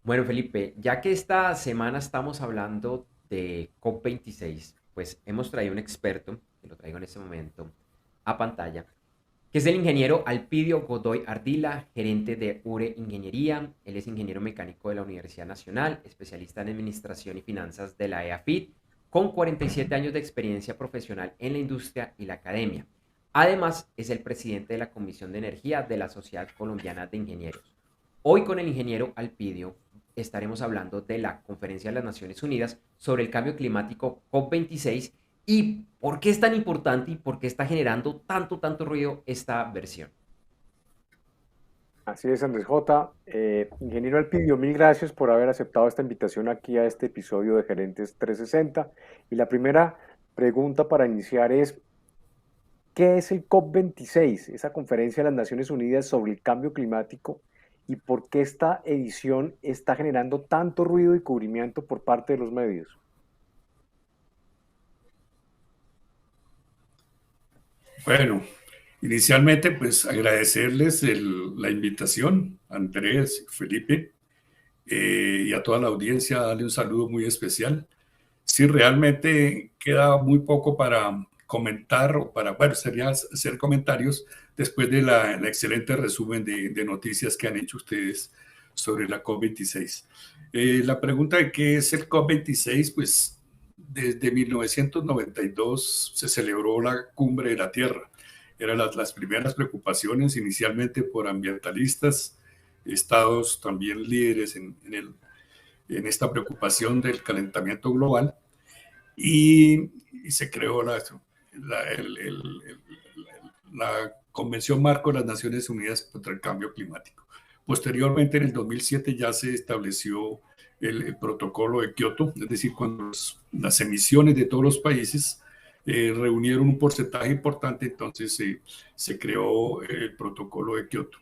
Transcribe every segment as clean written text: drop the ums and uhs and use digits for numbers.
Bueno, Felipe, ya que esta semana estamos hablando de COP26, pues hemos traído un experto, que lo traigo en este momento a pantalla, que es el ingeniero Alpidio Godoy Ardila, gerente de URE Ingeniería. Él es ingeniero mecánico de la Universidad Nacional, especialista en administración y finanzas de la EAFIT, con 47 años de experiencia profesional en la industria y la academia. Además, es el presidente de la Comisión de Energía de la Sociedad Colombiana de Ingenieros. Hoy con el ingeniero Alpidio estaremos hablando de la Conferencia de las Naciones Unidas sobre el cambio climático COP26 y por qué es tan importante y por qué está generando tanto ruido esta versión. Así es, Andrés J. Ingeniero Alpidio, mil gracias por haber aceptado esta invitación aquí a este episodio de Gerentes 360. Y la primera pregunta para iniciar es, ¿qué es el COP26, esa conferencia de las Naciones Unidas sobre el cambio climático, y por qué esta edición está generando tanto ruido y cubrimiento por parte de los medios? Bueno, inicialmente pues agradecerles la invitación, Andrés, Felipe, y a toda la audiencia, darle un saludo muy especial. Sí, realmente queda muy poco para comentar o para, bueno, sería hacer comentarios después de la excelente resumen de noticias que han hecho ustedes sobre la COP26. La pregunta de qué es el COP26, pues desde 1992 se celebró la Cumbre de la Tierra. Eran las primeras preocupaciones inicialmente por ambientalistas, estados también líderes en esta preocupación del calentamiento global y se creó la, el, el, la Convención Marco de las Naciones Unidas contra el Cambio Climático. Posteriormente, en el 2007 ya se estableció el protocolo de Kioto, es decir, cuando las emisiones de todos los países reunieron un porcentaje importante, entonces se creó el protocolo de Kioto.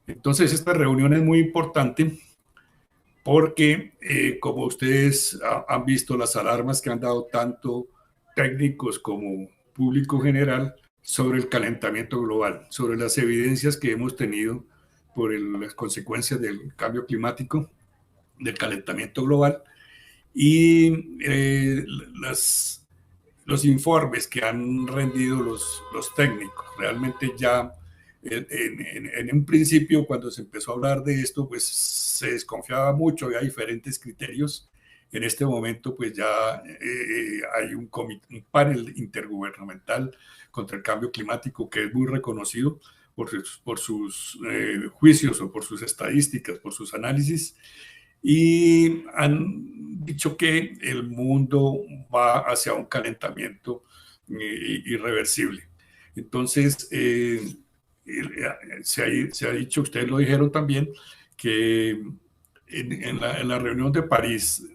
Entonces, esta reunión es muy importante porque, como ustedes han visto, las alarmas que han dado tanto técnicos como público general sobre el calentamiento global, sobre las evidencias que hemos tenido por las consecuencias del cambio climático, del calentamiento global, y los informes que han rendido los técnicos. Realmente ya en un principio, cuando se empezó a hablar de esto, pues se desconfiaba mucho, había diferentes criterios. En este momento, pues ya hay un panel intergubernamental contra el cambio climático que es muy reconocido por sus juicios o por sus estadísticas, por sus análisis, y han dicho que el mundo va hacia un calentamiento irreversible. Entonces, se ha dicho, ustedes lo dijeron también, que en la reunión de París,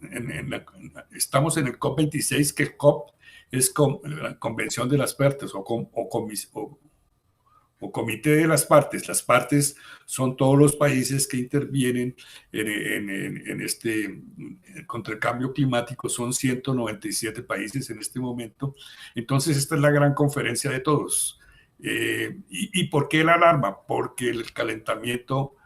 estamos en el COP26, que el COP es la Convención de las Partes o Comité de las Partes. Las partes son todos los países que intervienen en este contra el cambio climático. Son 197 países en este momento. Entonces, esta es la gran conferencia de todos. ¿Y por qué la alarma? Porque el calentamiento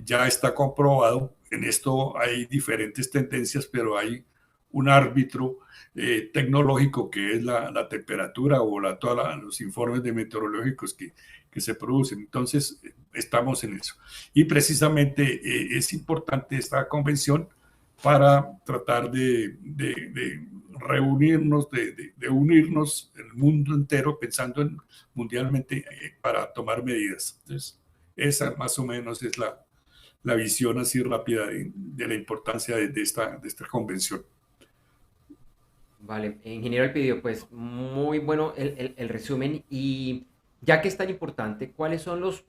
ya está comprobado. En esto hay diferentes tendencias, pero hay un árbitro tecnológico que es la temperatura o todos los informes de meteorológicos que se producen. Entonces, estamos en eso. Y precisamente es importante esta convención para tratar de reunirnos, de unirnos el mundo entero pensando mundialmente para tomar medidas. Entonces, esa más o menos es la visión así rápida de la importancia de esta convención. Vale, ingeniero Alpidio, pues muy bueno el resumen y ya que es tan importante, ¿cuáles son los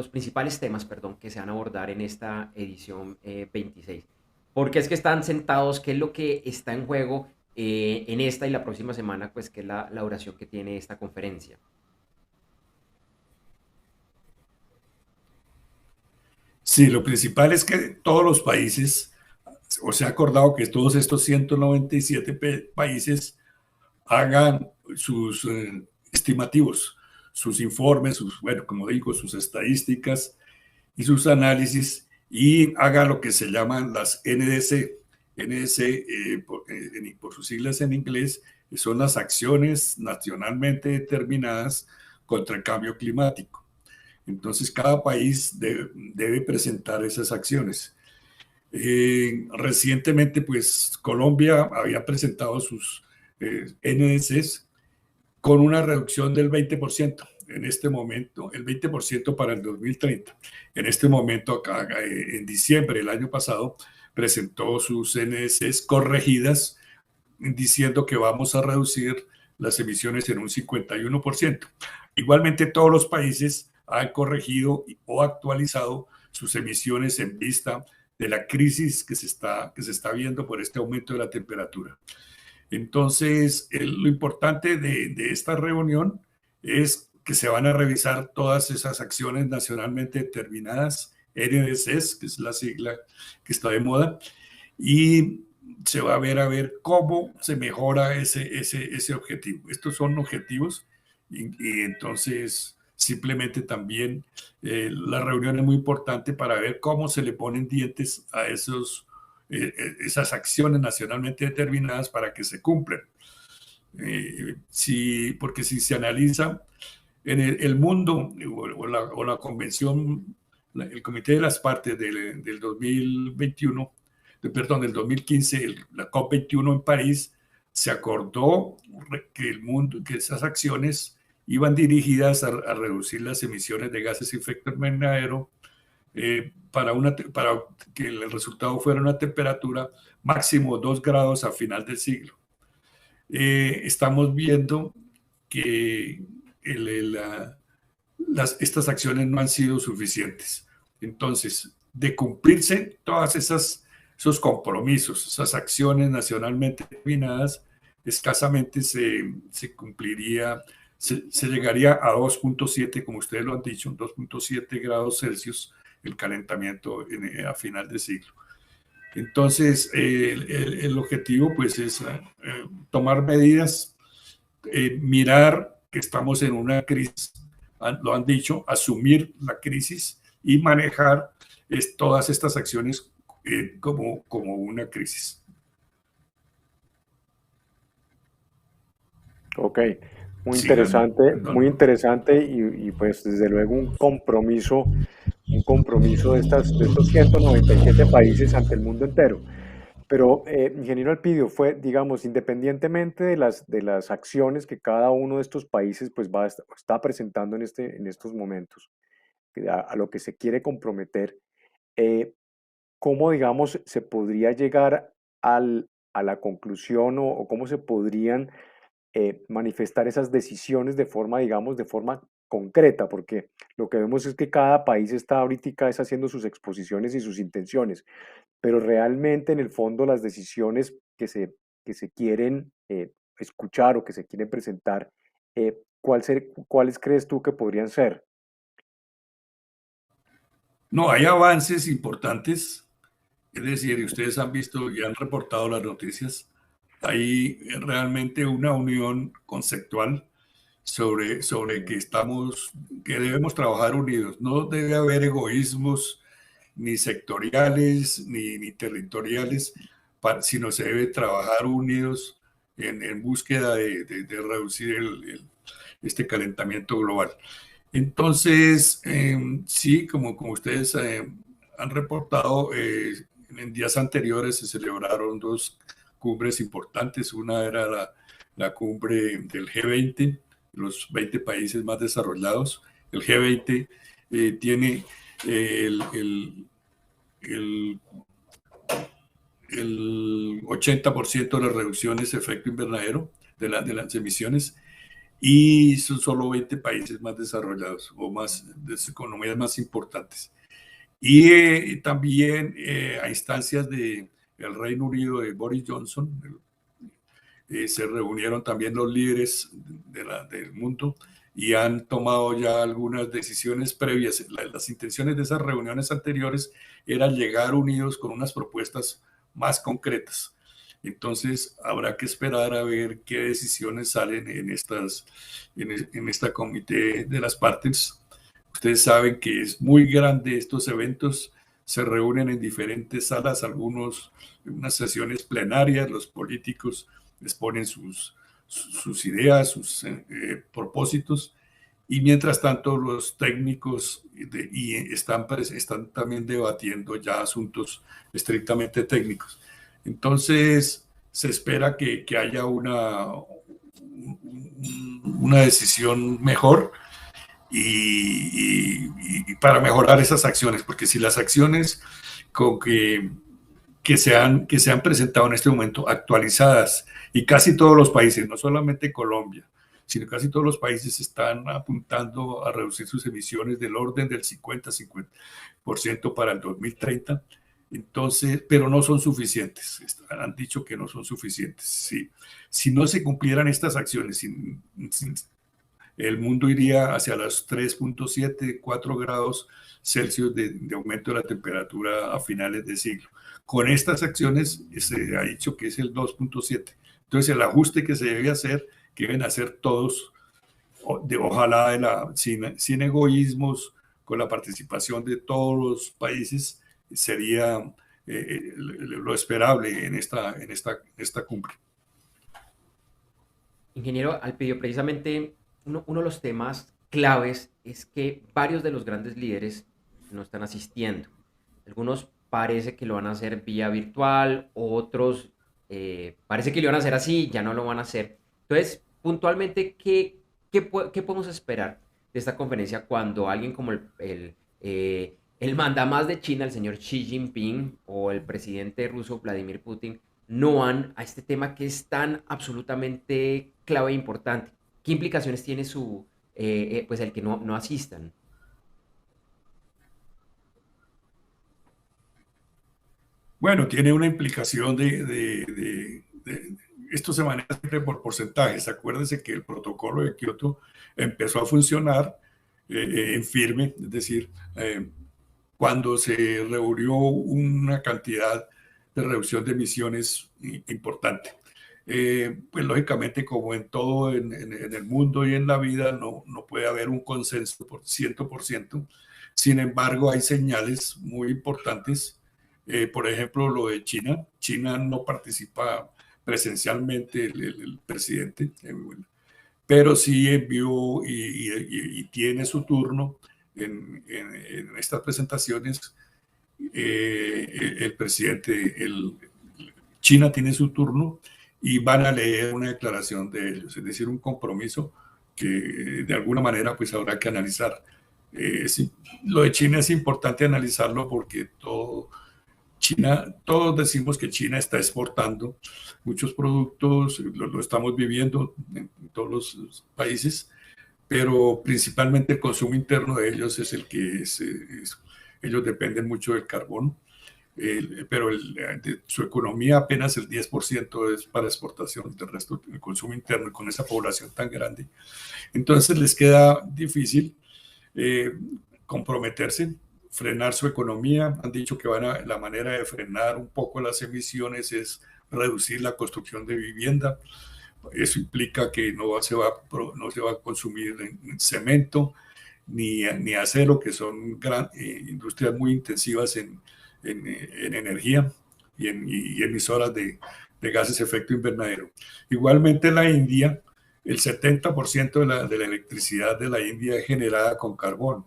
principales temas, perdón, que se van a abordar en esta edición 26? Porque es que están sentados, ¿qué es lo que está en juego en esta y la próxima semana, pues que es la duración que tiene esta conferencia? Sí, lo principal es que todos los países, o se ha acordado que todos estos 197 países hagan sus estimativos, sus informes, bueno, como digo, sus estadísticas y sus análisis, y haga lo que se llaman las NDC. NDC, por sus siglas en inglés, son las acciones nacionalmente determinadas contra el cambio climático. Entonces, cada país debe presentar esas acciones. Recientemente, pues, Colombia había presentado sus NDCs con una reducción del 20% en este momento, el 20% para el 2030. En este momento, acá, en diciembre del año pasado, presentó sus NDCs corregidas, diciendo que vamos a reducir las emisiones en un 51%. Igualmente, todos los países han corregido o actualizado sus emisiones en vista de la crisis que se está viendo por este aumento de la temperatura. Entonces, lo importante de esta reunión es que se van a revisar todas esas acciones nacionalmente determinadas, NDCs, que es la sigla que está de moda, y se va a ver cómo se mejora ese objetivo. Estos son objetivos y entonces simplemente también la reunión es muy importante para ver cómo se le ponen dientes a esas acciones nacionalmente determinadas para que se cumplan. Porque si se analiza en el mundo o la convención, el Comité de las Partes del 2021, del 2015, la COP21 en París, se acordó que esas acciones iban dirigidas a reducir las emisiones de gases de efecto invernadero para que el resultado fuera una temperatura máximo 2 grados a final del siglo. Estamos viendo que estas acciones no han sido suficientes. Entonces, de cumplirse todas esos compromisos, esas acciones nacionalmente determinadas, escasamente se cumpliría, se llegaría a 2.7, como ustedes lo han dicho, 2.7 grados Celsius el calentamiento a final de siglo. Entonces, el objetivo pues es tomar medidas, mirar que estamos en una crisis, lo han dicho, asumir la crisis y manejar todas estas acciones como una crisis. Ok, muy interesante y pues desde luego un compromiso de estos 197 países ante el mundo entero. Pero, ingeniero Alpidio, digamos, independientemente de las acciones que cada uno de estos países pues está presentando en estos momentos, a lo que se quiere comprometer, ¿cómo, digamos, se podría llegar a la conclusión o cómo se podrían manifestar esas decisiones de forma, digamos, de forma concreta? Porque lo que vemos es que cada país está ahorita haciendo sus exposiciones y sus intenciones, pero realmente en el fondo las decisiones que se quieren escuchar o que se quieren presentar, ¿cuáles crees tú que podrían ser? No, hay avances importantes, es decir, ustedes han visto y han reportado las noticias, hay realmente una unión conceptual sobre que debemos trabajar unidos. No debe haber egoísmos ni sectoriales ni territoriales, sino se debe trabajar unidos en búsqueda de reducir este calentamiento global. Entonces, sí, como ustedes han reportado, en días anteriores se celebraron dos cumbres importantes. Una era la cumbre del G20, los 20 países más desarrollados. El G20 tiene el 80% de las reducciones de efecto invernadero de las emisiones, y son solo 20 países más desarrollados o de economías más importantes. Y también a instancias del Reino Unido de Boris Johnson, se reunieron también los líderes del mundo y han tomado ya algunas decisiones previas. Las intenciones de esas reuniones anteriores eran llegar unidos con unas propuestas más concretas. Entonces habrá que esperar a ver qué decisiones salen en esta comité de las partes. Ustedes saben que es muy grande estos eventos, se reúnen en diferentes salas, algunos en unas sesiones plenarias, los políticos exponen sus ideas, sus propósitos, y mientras tanto los técnicos están también debatiendo ya asuntos estrictamente técnicos. Entonces se espera que haya una decisión mejor y para mejorar esas acciones, porque si las acciones con que se han presentado en este momento actualizadas, y casi todos los países, no solamente Colombia, sino casi todos los países están apuntando a reducir sus emisiones del orden del 50% para el 2030. Entonces, pero no son suficientes. Han dicho que no son suficientes. Si no se cumplieran estas acciones, el mundo iría hacia los 3.7, 4 grados Celsius de aumento de la temperatura a finales de siglo. Con estas acciones se ha dicho que es el 2.7. Entonces el ajuste que se debe hacer, que deben hacer todos, ojalá sin egoísmos, con la participación de todos los países, sería lo esperable en esta cumbre. Ingeniero Alpidio, precisamente uno de los temas claves es que varios de los grandes líderes no están asistiendo. Algunos parece que lo van a hacer vía virtual, otros parece que lo van a hacer así, ya no lo van a hacer. Entonces, puntualmente, ¿qué podemos esperar de esta conferencia cuando alguien como el mandamás de China, el señor Xi Jinping, o el presidente ruso Vladimir Putin, no van a este tema que es tan absolutamente clave e importante? ¿Qué implicaciones tiene pues el que no asistan? Bueno, tiene una implicación esto se maneja siempre por porcentajes. Acuérdense que el protocolo de Kioto empezó a funcionar en firme, es decir, cuando se reunió una cantidad de reducción de emisiones importante. Pues lógicamente, como en todo en el mundo y en la vida, no puede haber un consenso por 100%. Sin embargo, hay señales muy importantes. Por ejemplo, lo de China. China no participa presencialmente el presidente, pero sí envió y tiene su turno en estas presentaciones. El presidente, China tiene su turno y van a leer una declaración de ellos, es decir, un compromiso que de alguna manera pues habrá que analizar. Lo de China es importante analizarlo porque todos decimos que China está exportando muchos productos, lo estamos viviendo en todos los países, pero principalmente el consumo interno de ellos es el que ellos dependen mucho del carbón, pero de su economía apenas el 10% es para exportación, del resto el consumo interno, y con esa población tan grande. Entonces les queda difícil comprometerse, frenar su economía. Han dicho que la manera de frenar un poco las emisiones es reducir la construcción de vivienda. Eso implica que no se va a consumir cemento ni acero, que son industrias muy intensivas en energía y emisoras de gases de efecto invernadero. Igualmente la India, el 70% de la electricidad de la India es generada con carbón.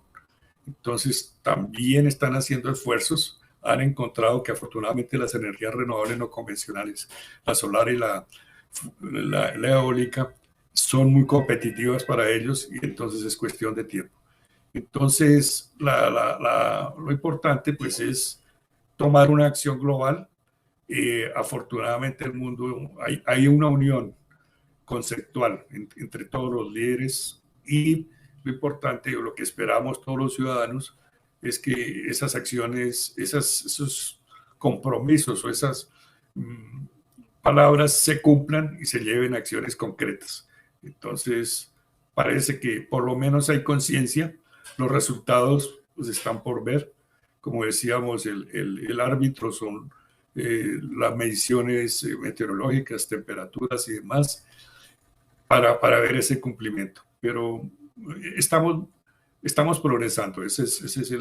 Entonces también están haciendo esfuerzos. Han encontrado que afortunadamente las energías renovables no convencionales, la solar y la eólica, son muy competitivas para ellos, y entonces es cuestión de tiempo. Entonces lo importante pues es tomar una acción global. Afortunadamente el mundo, hay una unión conceptual entre todos los líderes, y lo importante, o lo que esperamos todos los ciudadanos, es que esas acciones, esos compromisos o esas palabras se cumplan y se lleven a acciones concretas. Entonces, parece que por lo menos hay conciencia. Los resultados pues están por ver. Como decíamos, el árbitro son las mediciones meteorológicas, temperaturas y demás, para ver ese cumplimiento. Pero estamos progresando. Esa es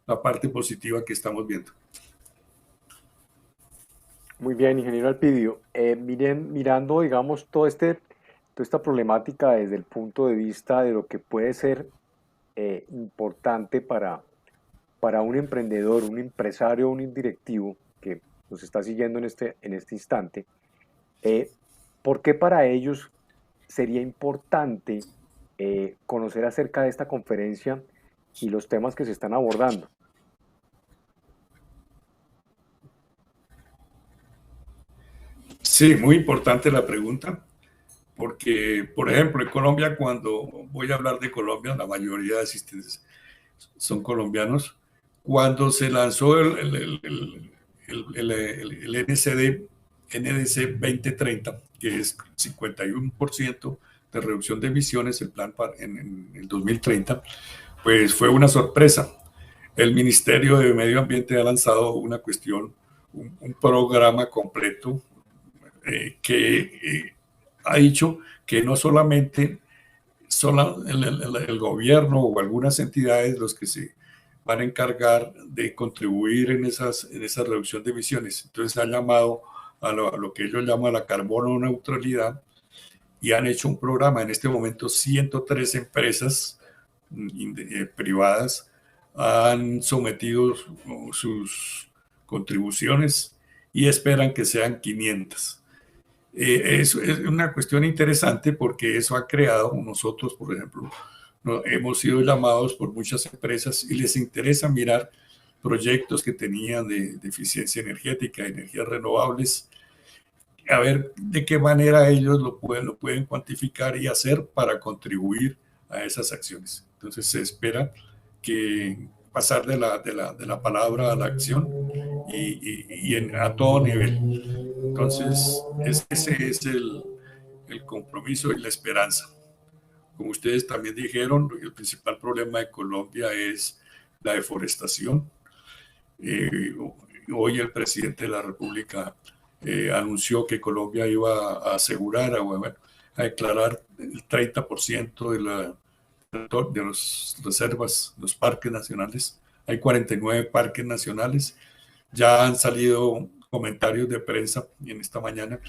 la parte positiva que estamos viendo. Muy bien, ingeniero Alpidio. Mirando, digamos, toda esta problemática desde el punto de vista de lo que puede ser importante para un emprendedor, un empresario, un directivo que nos está siguiendo en este instante, ¿por qué para ellos sería importante conocer acerca de esta conferencia y los temas que se están abordando? Sí, muy importante la pregunta, porque, por ejemplo, en Colombia, cuando voy a hablar de Colombia, la mayoría de asistentes son colombianos. Cuando se lanzó el NDC 2030, que es 51% de reducción de emisiones, el plan en el 2030, pues fue una sorpresa. El Ministerio de Medio Ambiente ha lanzado una cuestión, un programa completo que ha dicho que no solamente son el gobierno o algunas entidades los que se van a encargar de contribuir en esa reducción de emisiones. Entonces ha llamado a lo que ellos llaman la carbono neutralidad y han hecho un programa. En este momento 103 empresas privadas han sometido sus contribuciones y esperan que sean 500. Es una cuestión interesante porque eso ha creado, nosotros por ejemplo, hemos sido llamados por muchas empresas y les interesa mirar proyectos que tenían de eficiencia energética, energías renovables, a ver de qué manera ellos lo pueden cuantificar y hacer para contribuir a esas acciones. Entonces se espera que pasar de la palabra a la acción a todo nivel. Entonces ese es el compromiso y la esperanza. Como ustedes también dijeron, el principal problema de Colombia es la deforestación. Hoy el presidente de la República anunció que Colombia iba a asegurar, a declarar el 30% de las reservas, los parques nacionales. Hay 49 parques nacionales. Ya han salido comentarios de prensa en esta mañana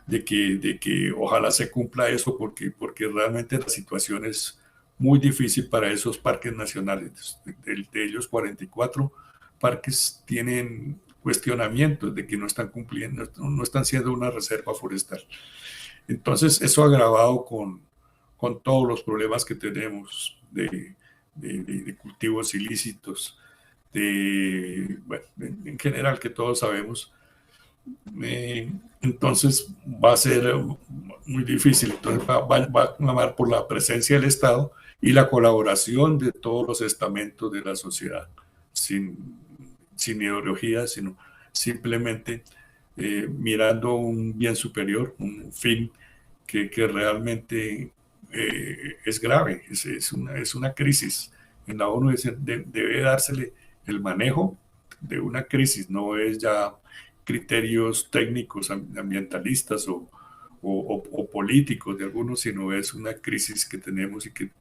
de que ojalá se cumpla eso porque realmente la situación es muy difícil para esos parques nacionales. De ellos 44 parques tienen cuestionamientos de que no están cumpliendo, no están siendo una reserva forestal. Entonces eso agravado con todos los problemas que tenemos de cultivos ilícitos, bueno, en general que todos sabemos. Entonces va a ser muy difícil. Entonces va a clamar por la presencia del Estado y la colaboración de todos los estamentos de la sociedad, sin ideología, sino simplemente mirando un bien superior, un fin que realmente es grave, es una crisis. En la ONU debe dársele el manejo de una crisis, no es ya criterios técnicos ambientalistas o políticos de algunos, sino es una crisis que tenemos y que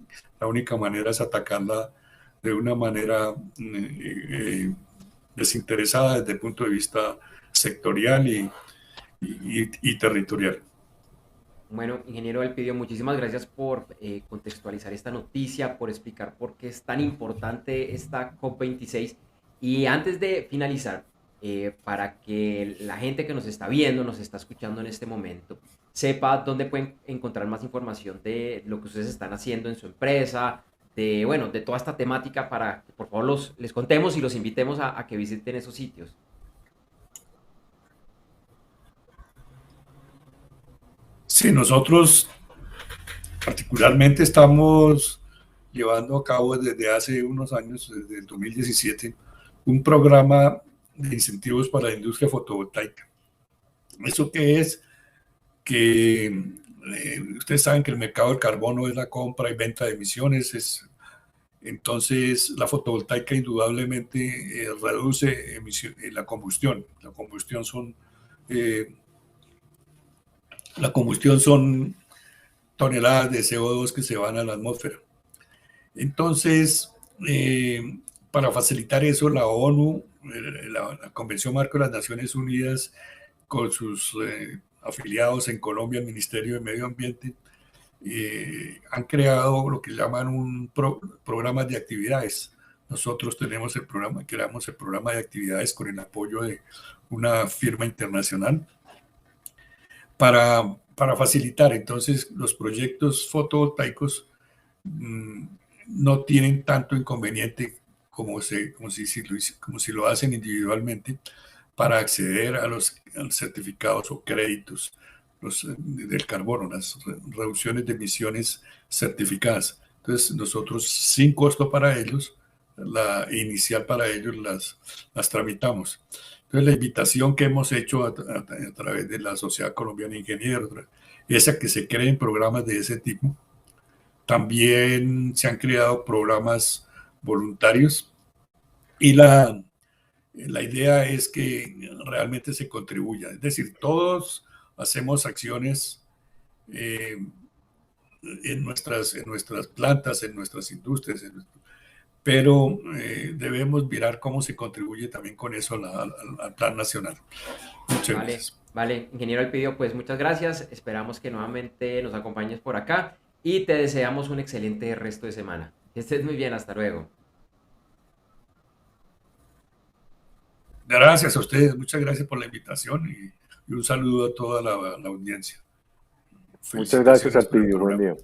la única manera es atacarla de una manera desinteresada desde el punto de vista sectorial y territorial. Bueno, ingeniero Elpidio, muchísimas gracias por contextualizar esta noticia, por explicar por qué es tan importante esta COP26. Y antes de finalizar, para que la gente que nos está viendo, nos está escuchando en este momento, sepa dónde pueden encontrar más información de lo que ustedes están haciendo en su empresa, bueno, de toda esta temática, para que por favor les contemos y los invitemos a que visiten esos sitios. Sí, nosotros particularmente estamos llevando a cabo desde hace unos años, desde el 2017, un programa de incentivos para la industria fotovoltaica. ¿Eso qué es? Que ustedes saben que el mercado del carbono es la compra y venta de emisiones. Entonces, la fotovoltaica indudablemente reduce la combustión. La combustión son toneladas de CO2 que se van a la atmósfera. Entonces, para facilitar eso, la ONU, la Convención Marco de las Naciones Unidas, con sus afiliados en Colombia, el Ministerio de Medio Ambiente, han creado lo que llaman un programa de actividades. Nosotros tenemos creamos el programa de actividades con el apoyo de una firma internacional para facilitar. Entonces, los proyectos fotovoltaicos no tienen tanto inconveniente como si lo hacen individualmente para acceder a los certificados o créditos del carbono, las reducciones de emisiones certificadas. Entonces, nosotros, sin costo para ellos, la inicial para ellos las tramitamos. Entonces, la invitación que hemos hecho a través de la Sociedad Colombiana de Ingenieros es a que se creen programas de ese tipo. También se han creado programas voluntarios y la idea es que realmente se contribuya. Es decir, todos hacemos acciones en nuestras plantas, en nuestras industrias, pero debemos mirar cómo se contribuye también con eso al plan nacional. Muchas gracias. Vale, ingeniero Elpidio, pues muchas gracias. Esperamos que nuevamente nos acompañes por acá y te deseamos un excelente resto de semana. Que estés muy bien, hasta luego. Gracias a ustedes, muchas gracias por la invitación y un saludo a toda la audiencia. Muchas gracias, Elpidio, buen día.